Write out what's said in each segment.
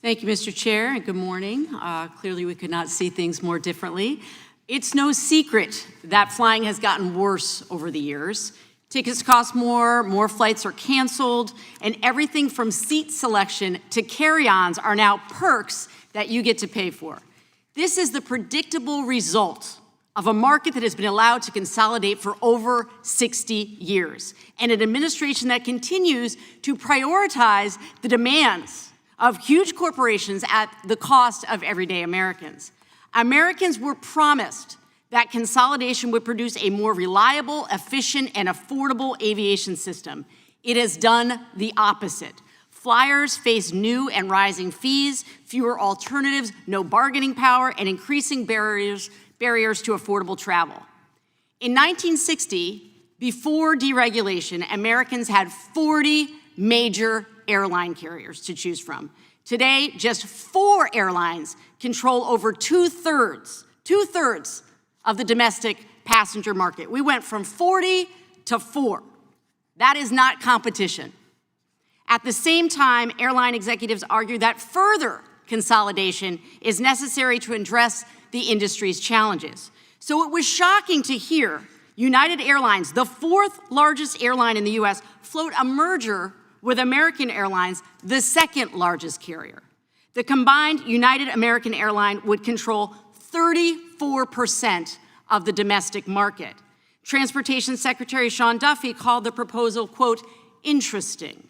Thank you, Mr. Chair, and good morning. Clearly, we could not see things more differently. It's no secret that flying has gotten worse over the years. Tickets cost more flights are canceled, and everything from seat selection to carry-ons are now perks that you get to pay for. This is the predictable result of a market that has been allowed to consolidate for over 60 years, and an administration that continues to prioritize the demands of huge corporations at the cost of everyday Americans. Americans were promised that consolidation would produce a more reliable, efficient, and affordable aviation system. It has done the opposite. Flyers face new and rising fees, fewer alternatives, no bargaining power, and increasing barriers to affordable travel. In 1960, before deregulation, Americans had 40 major airline carriers to choose from. Today, just 4 airlines control over two-thirds of the domestic passenger market. We went from 40 to 4. That is not competition. At the same time, airline executives argue that further consolidation is necessary to address the industry's challenges. So it was shocking to hear United Airlines, the 4th largest airline in the US, float a merger with American Airlines, the 2nd largest carrier. The combined United American Airline would control 34% of the domestic market. Transportation Secretary Sean Duffy called the proposal, quote, interesting.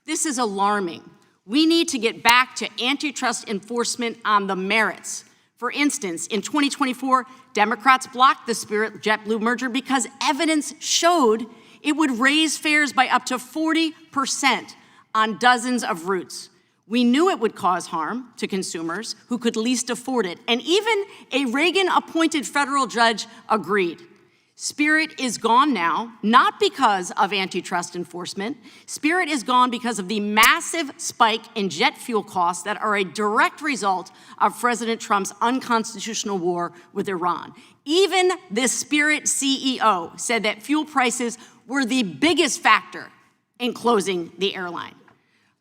This is alarming. We need to get back to antitrust enforcement on the merits. For instance, in 2024, Democrats blocked the Spirit JetBlue merger because evidence showed it would raise fares by up to 40% on dozens of routes. We knew it would cause harm to consumers who could least afford it, and even a Reagan-appointed federal judge agreed. Spirit is gone now, not because of antitrust enforcement. Spirit is gone because of the massive spike in jet fuel costs that are a direct result of President Trump's unconstitutional war with Iran. Even the Spirit CEO said that fuel prices were the biggest factor in closing the airline.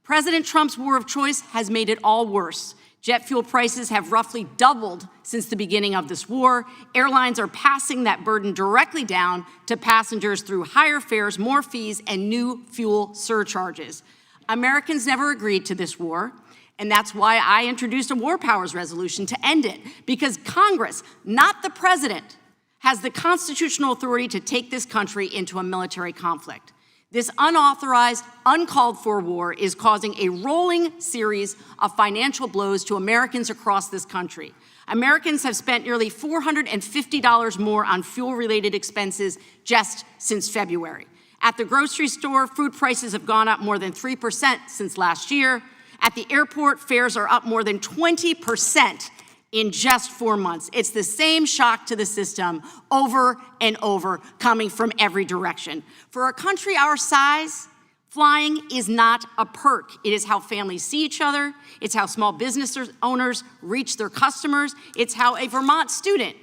President Trump's war of choice has made it all worse. Jet fuel prices have roughly doubled since the beginning of this war. Airlines are passing that burden directly down to passengers through higher fares, more fees, and new fuel surcharges. Americans never agreed to this war, and that's why I introduced a War Powers resolution to end it, because Congress, not the president, has the constitutional authority to take this country into a military conflict. This unauthorized, uncalled-for war is causing a rolling series of financial blows to Americans across this country. Americans have spent nearly $450 more on fuel-related expenses just since February. At the grocery store, food prices have gone up more than 3% since last year. At the airport, fares are up more than 20% in just 4 months. It's the same shock to the system over and over, coming from every direction. For a country our size, flying is not a perk. It is how families see each other. It's how small business owners reach their customers. It's how a Vermont student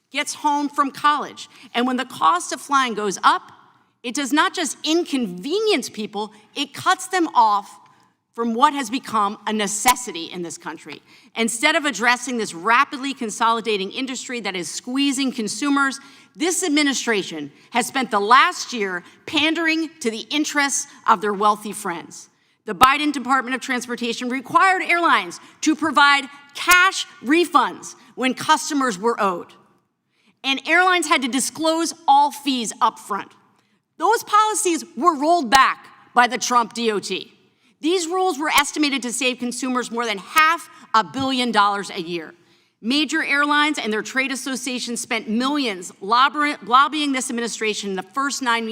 gets home from college. And when the cost of flying goes up, it does not just inconvenience people, it cuts them off from what has become a necessity in this country. Instead of addressing this rapidly consolidating industry that is squeezing consumers, this administration has spent the last year pandering to the interests of their wealthy friends. The Biden Department of Transportation required airlines to provide cash refunds when customers were owed. And airlines had to disclose all fees up front. Those policies were rolled back by the Trump DOT. These rules were estimated to save consumers more than $500 million a year. Major airlines and their trade associations spent millions lobbying this administration in the first 9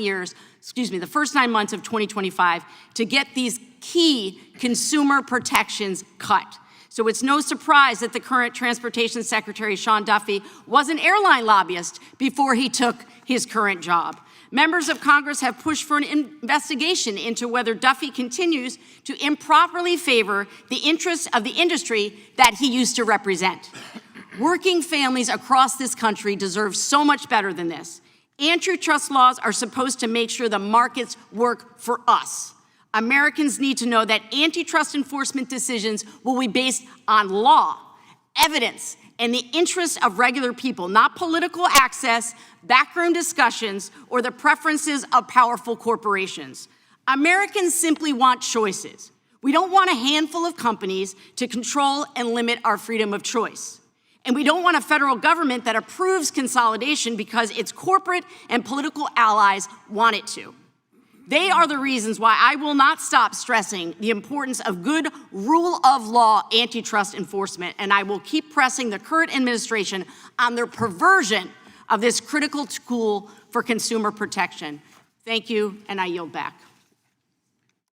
months of 2025 to get these key consumer protections cut. So it's no surprise that the current Transportation Secretary, Sean Duffy, was an airline lobbyist before he took his current job. Members of Congress have pushed for an investigation into whether Duffy continues to improperly favor the interests of the industry that he used to represent. Working families across this country deserve so much better than this. Antitrust laws are supposed to make sure the markets work for us. Americans need to know that antitrust enforcement decisions will be based on law, evidence, and the interests of regular people, not political access, backroom discussions, or the preferences of powerful corporations. Americans simply want choices. We don't want a handful of companies to control and limit our freedom of choice. And we don't want a federal government that approves consolidation because its corporate and political allies want it to. They are the reasons why I will not stop stressing the importance of good rule of law antitrust enforcement, and I will keep pressing the current administration on their perversion of this critical tool for consumer protection. Thank you, and I yield back.